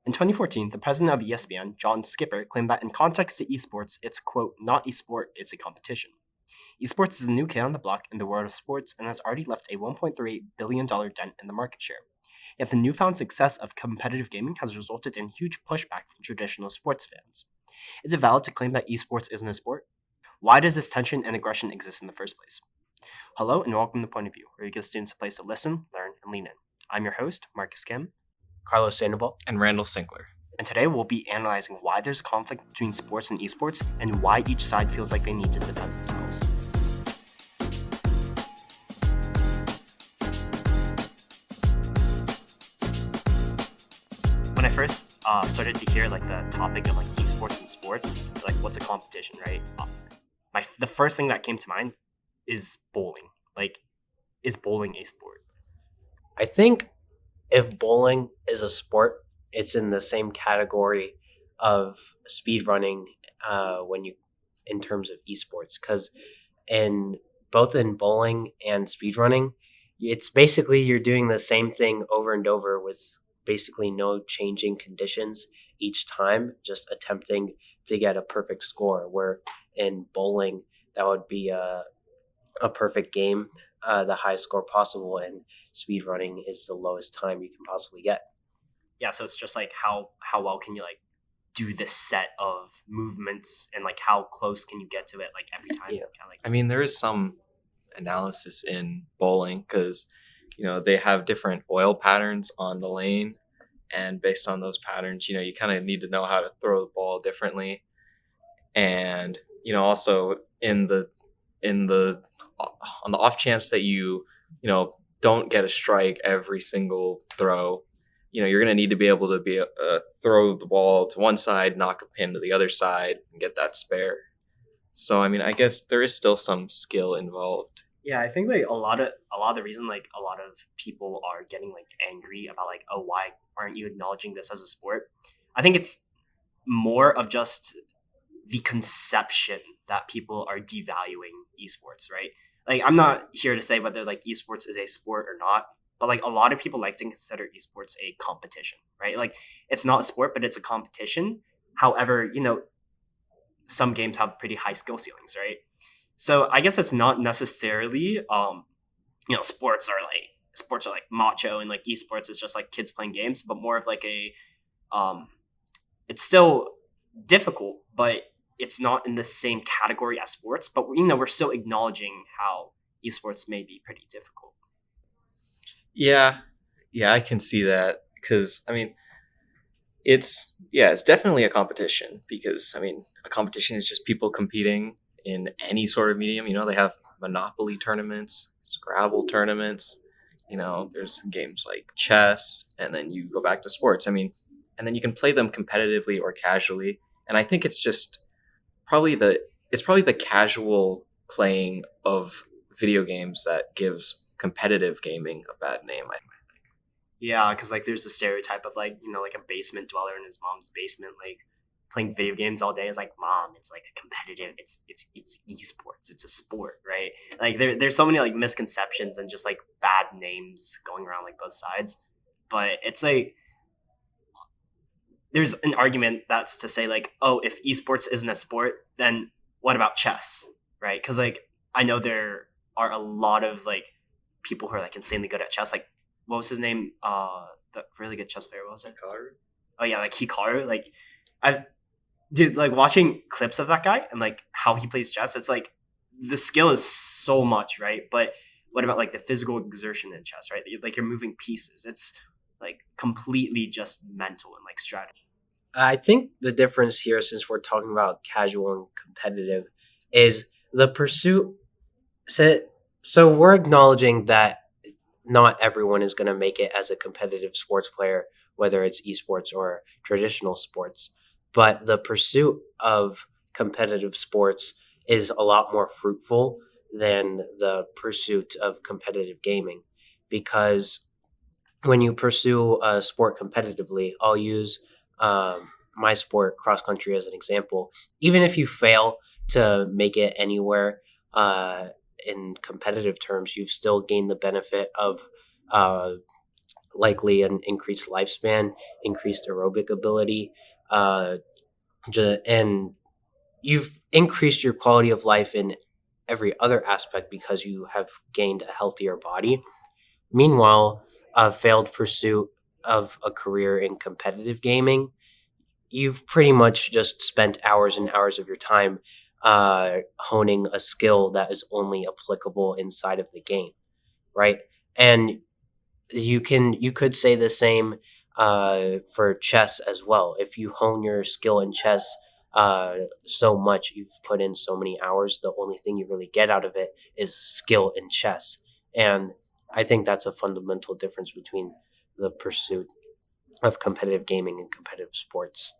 In 2014, the president of ESPN, John Skipper, claimed that in context to esports, it's, quote, not esport, it's a competition. Esports is a new kid on the block in the world of sports and has already left a $1.38 billion dent in the market share. Yet the newfound success of competitive gaming has resulted in huge pushback from traditional sports fans. Is it valid to claim that esports isn't a sport? Why does this tension and aggression exist in the first place? Hello and welcome to Point of View, where you give students a place to listen, learn, and lean in. I'm your host, Marcus Kim. Carlos Sandoval. And Randall Sinkler. And today we'll be analyzing why there's a conflict between sports and esports and why each side feels like they need to defend themselves. When I first started to hear the topic of esports and sports, what's a competition, right? The first thing that came to mind is bowling. Is bowling a sport? I think if bowling is a sport, it's in the same category of speedrunning in terms of esports, because both in bowling and speedrunning, it's basically you're doing the same thing over and over with basically no changing conditions each time, just attempting to get a perfect score, where in bowling that would be a perfect game, the highest score possible, and speedrunning is the lowest time you can possibly get. Yeah, so it's just how well can you do this set of movements and how close can you get to it every time? Yeah. I mean, there is some analysis in bowling because they have different oil patterns on the lane, and based on those patterns, you kind of need to know how to throw the ball differently, and also on the off chance that you don't get a strike every single throw, you're going to need to be able to throw the ball to one side, knock a pin to the other side, and get that spare. So, I mean, I guess there is still some skill involved. Yeah, I think a lot of the reason a lot of people are getting angry about oh, why aren't you acknowledging this as a sport? I think it's more of just the conception that people are devaluing esports, right? I'm not here to say whether esports is a sport or not, but a lot of people like to consider esports a competition, right? It's not a sport, but it's a competition. However, some games have pretty high skill ceilings, right? So I guess it's not necessarily, sports are macho and esports is just kids playing games, but more of it's still difficult, but it's not in the same category as sports. But we're still acknowledging how esports may be pretty difficult. Yeah, I can see that because I mean, it's definitely a competition because I mean, a competition is just people competing in any sort of medium. They have Monopoly tournaments, Scrabble tournaments. There's games like chess, and then you go back to sports. I mean, and then you can play them competitively or casually. And I think it's just probably the casual playing of video games that gives competitive gaming a bad name, I think. Yeah, because there's a stereotype of a basement dweller in his mom's basement, playing video games all day is mom, it's a competitive, it's esports, it's a sport, right? There's so many misconceptions and just bad names going around both sides. But it's there's an argument that's to say oh, if esports isn't a sport, then what about chess, right? Because I know there are a lot of people who are insanely good at chess. What was his name? The really good chess player, what was it? Hikaru? Oh yeah, Hikaru. Watching clips of that guy and how he plays chess, it's the skill is so much, right? But what about the physical exertion in chess, right? You're moving pieces. It's completely just mental and strategy. I think the difference here, since we're talking about casual and competitive, is the pursuit. So we're acknowledging that not everyone is going to make it as a competitive sports player, whether it's esports or traditional sports. But the pursuit of competitive sports is a lot more fruitful than the pursuit of competitive gaming, because when you pursue a sport competitively, I'll use my sport, cross country, as an example. Even if you fail to make it anywhere in competitive terms, you've still gained the benefit of likely an increased lifespan, increased aerobic ability, uh, and you've increased your quality of life in every other aspect because you have gained a healthier body. Meanwhile, a failed pursuit of a career in competitive gaming, you've pretty much just spent hours and hours of your time honing a skill that is only applicable inside of the game, right? And you could say the same for chess as well. If you hone your skill in chess so much, you've put in so many hours, the only thing you really get out of it is skill in chess. And I think that's a fundamental difference between the pursuit of competitive gaming and competitive sports.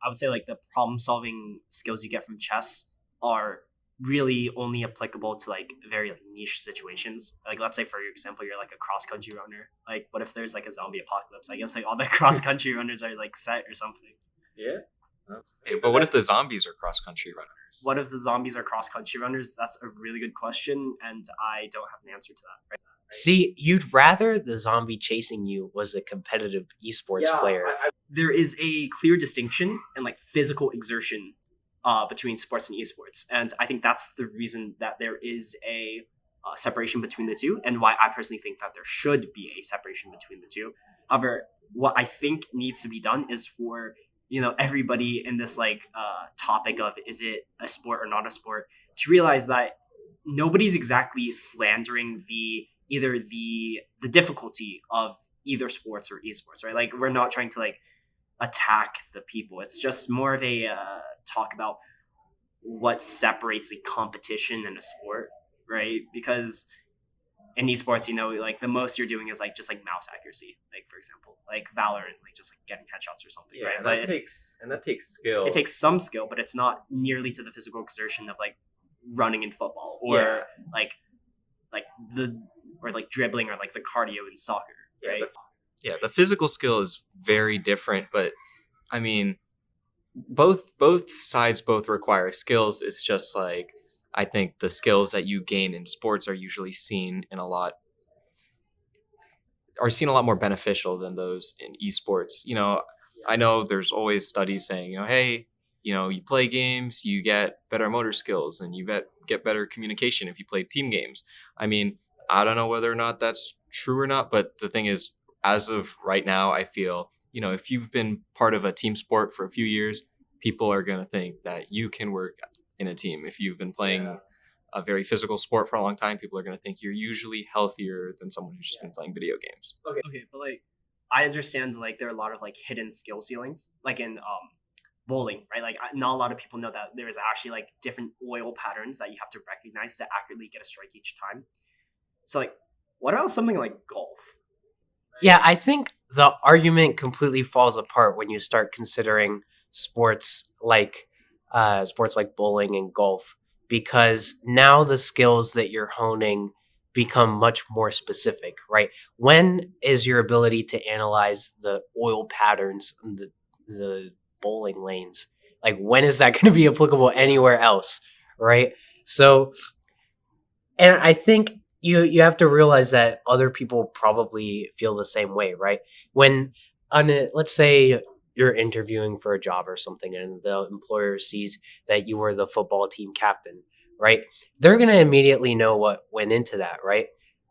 I would say like the problem solving skills you get from chess are really only applicable to like very like, niche situations. Like let's say for example you're like a cross country runner. Like what if there's like a zombie apocalypse? I guess like all the cross country runners are like set or something. Yeah. Hey, but what if the zombies are cross country runners? What if the zombies are cross country runners? That's a really good question, and I don't have an answer to that. Right? See, you'd rather the zombie chasing you was a competitive esports player. There is a clear distinction in like physical exertion between sports and esports, and I think that's the reason that there is a separation between the two, and why I personally think that there should be a separation between the two. However, what I think needs to be done is for everybody in this like topic of is it a sport or not a sport to realize that nobody's exactly slandering the difficulty of either sports or esports, right? Like we're not trying to like attack the people. It's just more of a talk about what separates a competition and a sport, right? Because in esports, like the most you're doing is like just like mouse accuracy, like for example, like Valorant, like just like getting headshots or something, right? And But that takes skill. it takes some skill, but it's not nearly to the physical exertion of like running in football or like dribbling or like the cardio in soccer, right? The physical skill is very different, but I mean, both sides both require skills. It's just like I think the skills that you gain in sports are usually seen a lot more beneficial than those in esports. I know there's always studies saying, hey, you play games, you get better motor skills and you get better communication if you play team games. I mean, I don't know whether or not that's true or not, but the thing is, as of right now, I feel, if you've been part of a team sport for a few years, people are going to think that you can work in a team. If you've been playing a very physical sport for a long time, people are going to think you're usually healthier than someone who's just been playing video games. Okay, but like I understand like there are a lot of like hidden skill ceilings, like in bowling, right? Like not a lot of people know that there is actually like different oil patterns that you have to recognize to accurately get a strike each time. So like, what about something like golf? Yeah, I think the argument completely falls apart when you start considering sports like bowling and golf, because now the skills that you're honing become much more specific, right? When is your ability to analyze the oil patterns and the bowling lanes, like when is that going to be applicable anywhere else, right? So, and I think you have to realize that other people probably feel the same way, right? When let's say you're interviewing for a job or something and the employer sees that you were the football team captain, right? They're going to immediately know what went into that, right?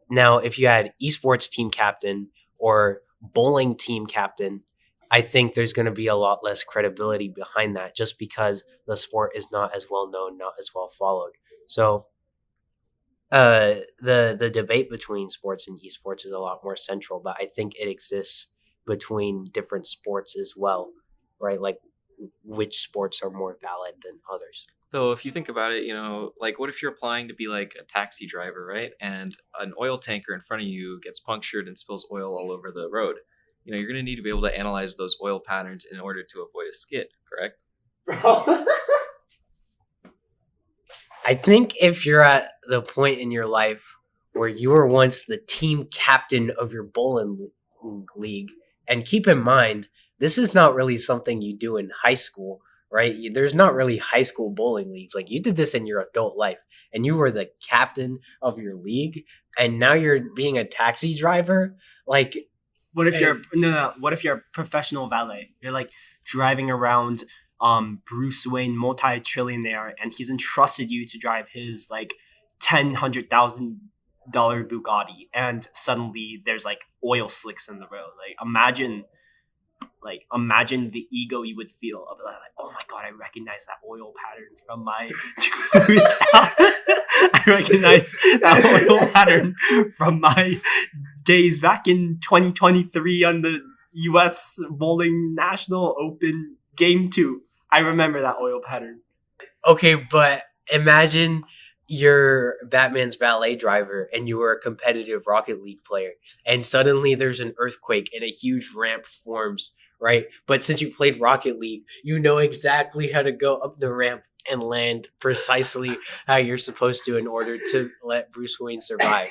Now, if you had esports team captain or bowling team captain, I think there's going to be a lot less credibility behind that just because the sport is not as well known, not as well followed. So the debate between sports and esports is a lot more central, but I think it exists between different sports as well, right? Like which sports are more valid than others. So if you think about it, like what if you're applying to be like a taxi driver, right? And an oil tanker in front of you gets punctured and spills oil all over the road. You're going to need to be able to analyze those oil patterns in order to avoid a skid, correct? I think if you're at the point in your life where you were once the team captain of your bowling league, and keep in mind, this is not really something you do in high school, right? There's not really high school bowling leagues. Like you did this in your adult life and you were the captain of your league and now you're being a taxi driver. Like What if Hey. you're no? What if you're a professional valet? You're like driving around Bruce Wayne, multi-trillionaire, and he's entrusted you to drive his like $100,000 Bugatti, and suddenly there's like oil slicks in the road. Imagine the ego you would feel of like, oh my god, I recognize that oil pattern from my I recognize that oil pattern from my days back in 2023 on the US Bowling National Open Game 2. I remember that oil pattern. Okay, but imagine you're Batman's valet driver and you were a competitive Rocket League player, and suddenly there's an earthquake and a huge ramp forms, right? But since you played Rocket League, you know exactly how to go up the ramp and land precisely how you're supposed to in order to let Bruce Wayne survive.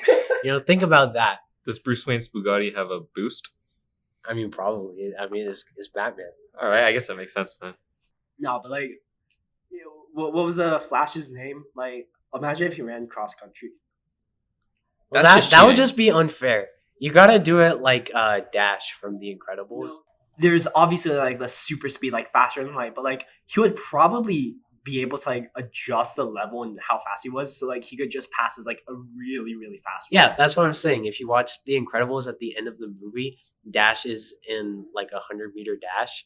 Think about that. Does Bruce Wayne's Bugatti have a boost? I mean, probably. I mean, it's Batman. All right, I guess that makes sense then. No, but like, what was Flash's name? Like, imagine if he ran cross country. Well, That's just that would cheating. just be unfair. You gotta do it like Dash from The Incredibles. There's obviously like the super speed, like faster than light, but like he would probably be able to like adjust the level and how fast he was, so like he could just pass as like a really really fast. Yeah, that's what I'm saying. If you watch The Incredibles at the end of the movie, Dash is in like 100-meter dash,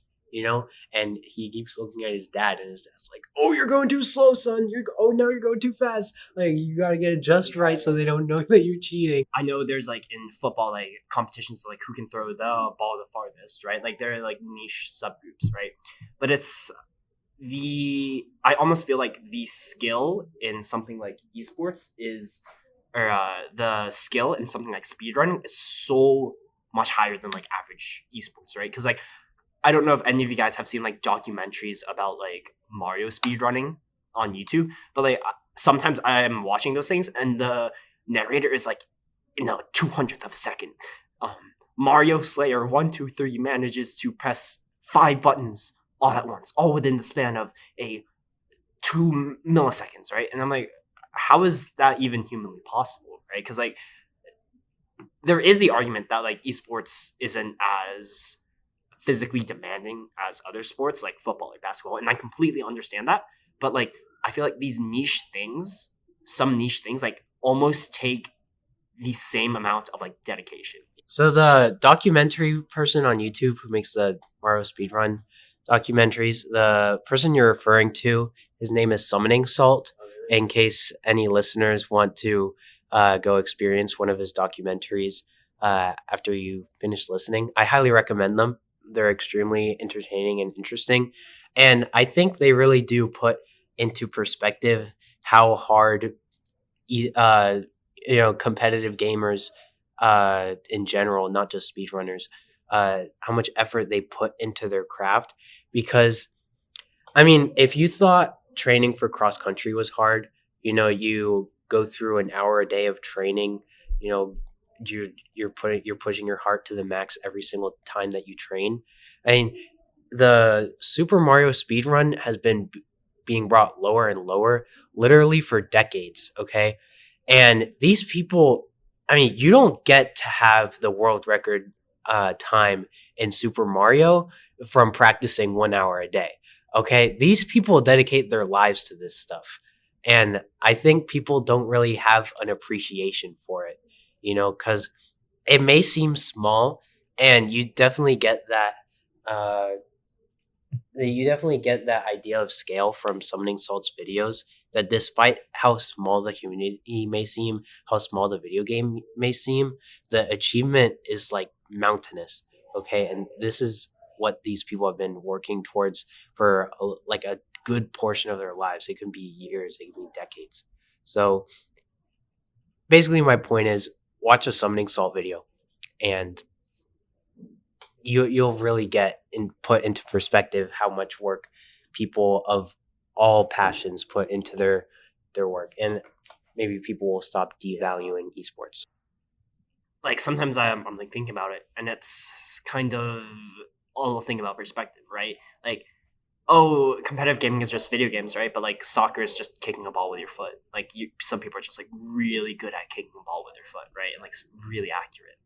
and he keeps looking at his dad, and his dad's like, "Oh, you're going too slow, son. No, you're going too fast. Like you gotta get it just right so they don't know that you're cheating." I know there's like in football like competitions like who can throw the ball the farthest, right? Like there are like niche subgroups, right? But I almost feel like the skill in something like esports is, or the skill in something like speedrunning is so much higher than like average esports, right? Because like I don't know if any of you guys have seen like documentaries about like Mario speedrunning on YouTube, but like sometimes I am watching those things and the narrator is like in a 200th of a second. Mario Slayer 123 manages to press 5 buttons all at once, all within the span of a 2 milliseconds, right? And I'm like, how is that even humanly possible, right? Because like there is the argument that like esports isn't as physically demanding as other sports like football or basketball, and I completely understand that. But like I feel like these some niche things like almost take the same amount of like dedication. So the documentary person on YouTube who makes the Mario speedrun documentaries, the person you're referring to, his name is Summoning Salt. In case any listeners want to go experience one of his documentaries after you finish listening, I highly recommend them. They're extremely entertaining and interesting. And I think they really do put into perspective how hard competitive gamers in general, not just speedrunners, how much effort they put into their craft. Because, I mean, if you thought training for cross country was hard, you go through an hour a day of training, you're pushing your heart to the max every single time that you train. I mean, the Super Mario speedrun has been being brought lower and lower literally for decades, okay? And these people, I mean, you don't get to have the world record time in Super Mario from practicing 1 hour a day, okay? These people dedicate their lives to this stuff. And I think people don't really have an appreciation for it, because it may seem small, and you definitely get that idea of scale from Summoning Salt's videos, that despite how small the community may seem, how small the video game may seem, the achievement is like mountainous, okay? And this is what these people have been working towards for a good portion of their lives. It can be years, it can be decades. So basically my point is, watch a Summoning Salt video and you'll really get put into perspective how much work people of all passions put into their work, and maybe people will stop devaluing esports. Like sometimes I'm like thinking about it, and it's kind of a little thing about perspective, right? Like, oh, competitive gaming is just video games, right? But like soccer is just kicking a ball with your foot. Like some people are just like really good at kicking a ball with their foot, right? And like really accurate,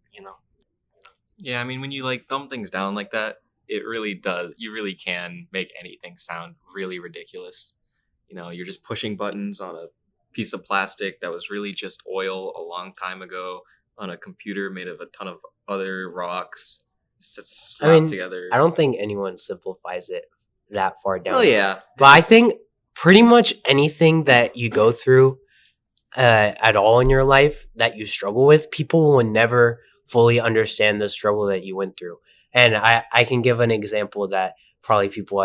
Yeah, I mean, when you like dumb things down like that, it really does. You really can make anything sound really ridiculous. You're just pushing buttons on a piece of plastic that was really just oil a long time ago on a computer made of a ton of other rocks I slapped mean, I together. don't think anyone simplifies it that far Well, down. yeah, But I think pretty much anything that you go through at all in your life that you struggle with, people will never fully understand the struggle that you went through. And I can give an example that probably people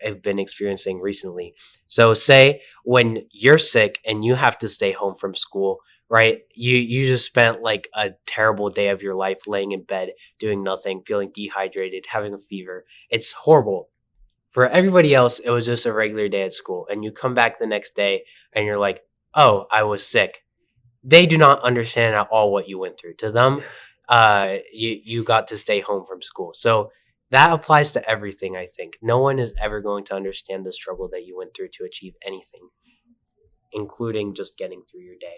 have been experiencing recently. So say when you're sick and you have to stay home from school, right? You just spent like a terrible day of your life laying in bed, doing nothing, feeling dehydrated, having a fever. It's horrible. For everybody else, it was just a regular day at school. And you come back the next day and you're like, oh, I was sick. They do not understand at all what you went through. To them, you got to stay home from school. So that applies to everything, I think. No one is ever going to understand the struggle that you went through to achieve anything, including just getting through your day.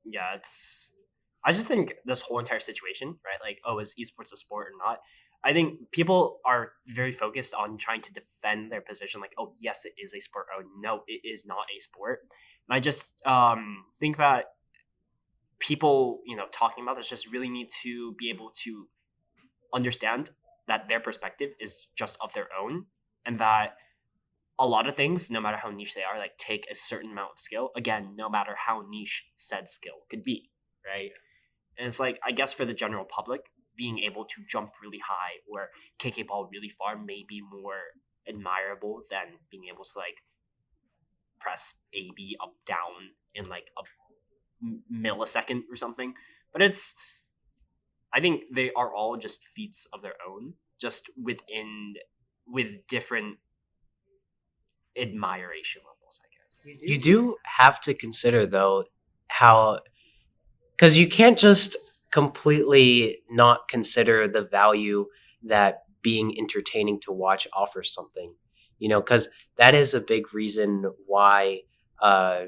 Yeah, it's. I just think this whole entire situation, right? Like, oh, is esports a sport or not? I think people are very focused on trying to defend their position, like, oh, yes, it is a sport. Oh, no, it is not a sport. And I just think that people, talking about this just really need to be able to understand that their perspective is just of their own, and that a lot of things, no matter how niche they are, like take a certain amount of skill. Again, no matter how niche said skill could be, right? And it's like, I guess for the general public, being able to jump really high or kick a ball really far may be more admirable than being able to like press A, B, up, down in like a millisecond or something. But I think they are all just feats of their own, just with different admiration levels, I guess. You do have to consider, though, how, because you can't just completely not consider the value that being entertaining to watch offers something, because that is a big reason why uh,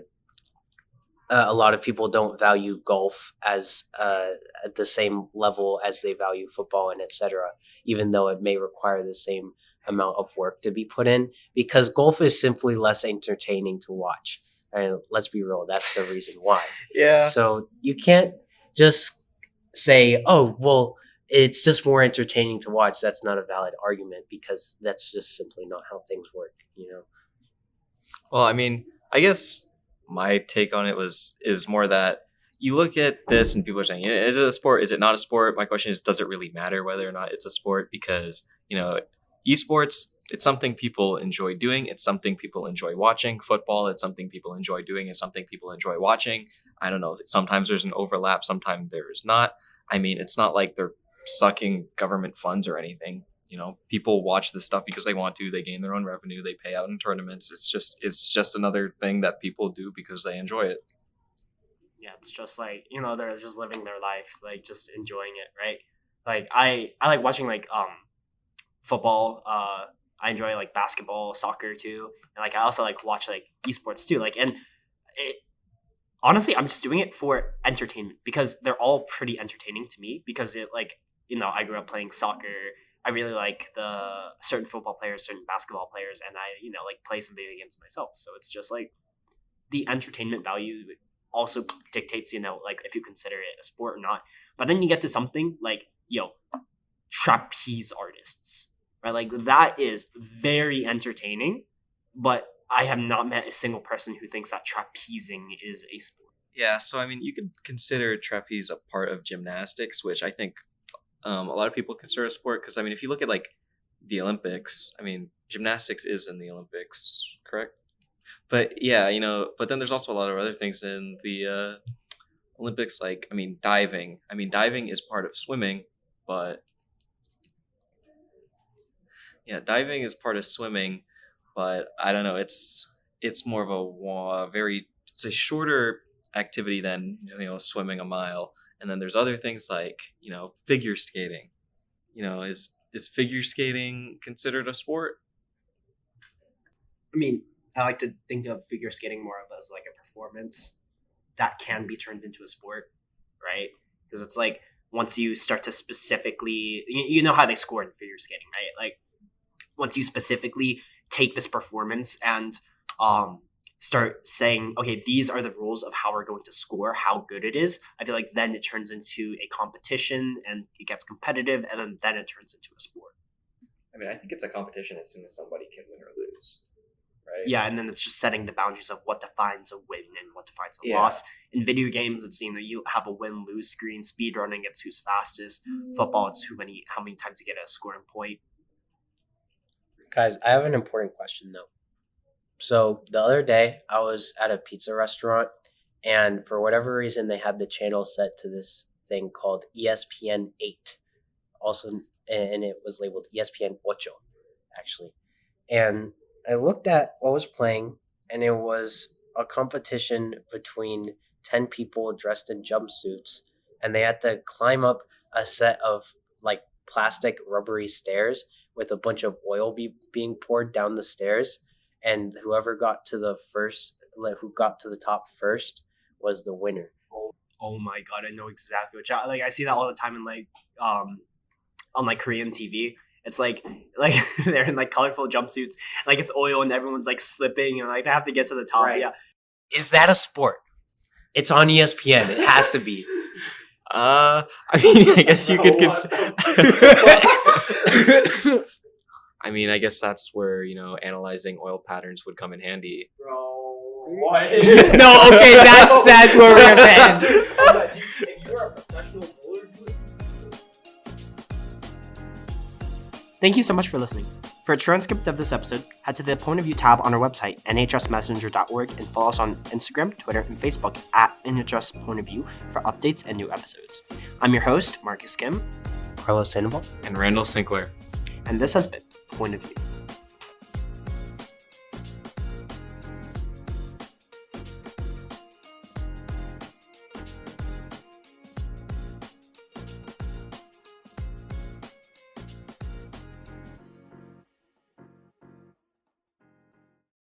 a lot of people don't value golf as at the same level as they value football and etc. Even though it may require the same amount of work to be put in, because golf is simply less entertaining to watch. And let's be real, that's the reason why. yeah, So you can't just say, "Oh, well, it's just more entertaining to watch." That's not a valid argument because that's just simply not how things work. Well, I mean, I guess my take on it is more that you look at this and people are saying, "Yeah, is it a sport? Is it not a sport?" My question is, does it really matter whether or not it's a sport? Because esports, it's something people enjoy doing. It's something people enjoy watching. Football, it's something people enjoy doing. It's something people enjoy watching. I don't know. Sometimes there's an overlap. Sometimes there is not. I mean, it's not like they're sucking government funds or anything. People watch this stuff because they want to. They gain their own revenue. They pay out in tournaments. It's just another thing that people do because they enjoy it. Yeah, it's just like, they're just living their life, like just enjoying it, right? Like I like watching like football. I enjoy like basketball, soccer too, and like I also like watch like esports too. Like, and it, honestly, I'm just doing it for entertainment because they're all pretty entertaining to me. Because it like, I grew up playing soccer. I really like the certain football players, certain basketball players, and I like play some video games myself. So it's just like the entertainment value also dictates, like if you consider it a sport or not. But then you get to something like, trapeze artists, right? Like that is very entertaining, but I have not met a single person who thinks that trapezing is a sport. Yeah, so I mean, you could consider trapeze a part of gymnastics, which I think a lot of people consider a sport. Because I mean, if you look at like the Olympics, I mean, gymnastics is in the Olympics, correct? But yeah, but then there's also a lot of other things in the Olympics, like I mean, diving. I mean, diving is part of swimming, but yeah, diving is part of swimming, but I don't know. It's more of very it's a shorter activity than swimming a mile. And then there's other things like figure skating. Is figure skating considered a sport? I mean, I like to think of figure skating more of as like a performance that can be turned into a sport, right? Because it's like once you start to specifically, you know how they score in figure skating, right? Like once you specifically take this performance and start saying, okay, these are the rules of how we're going to score, how good it is, I feel like then it turns into a competition and it gets competitive, and then it turns into a sport. I mean, I think it's a competition as soon as somebody can win or lose, right? Yeah, and then it's just setting the boundaries of what defines a win and what defines a loss. In video games, it's you have a win-lose screen. Speedrunning, it's who's fastest. Football, it's how many times you get a scoring point. Guys, I have an important question though. So the other day, I was at a pizza restaurant, and for whatever reason, they had the channel set to this thing called ESPN 8. Also, and it was labeled ESPN Ocho, actually. And I looked at what was playing, and it was a competition between 10 people dressed in jumpsuits, and they had to climb up a set of like plastic rubbery stairs with a bunch of oil being poured down the stairs, and whoever got to the top first was the winner. Oh my god, I know exactly what I see that all the time in on like Korean TV. It's like they're in like colorful jumpsuits, like it's oil and everyone's like slipping and like they have to get to the top. Right. Yeah. Is that a sport? It's on ESPN. It has to be. I mean, I guess you could I mean, I guess that's where, analyzing oil patterns would come in handy. Bro, what? No, okay, that's where we're gonna end. If you're a professional bowler, thank you so much for listening. For a transcript of this episode, head to the Point of View tab on our website, nhsmessenger.org, and follow us on Instagram, Twitter, and Facebook at NHS Point of View for updates and new episodes. I'm your host, Marcus Kim, Carlos Sandoval, and Randall Sinclair. And this has been Point of View.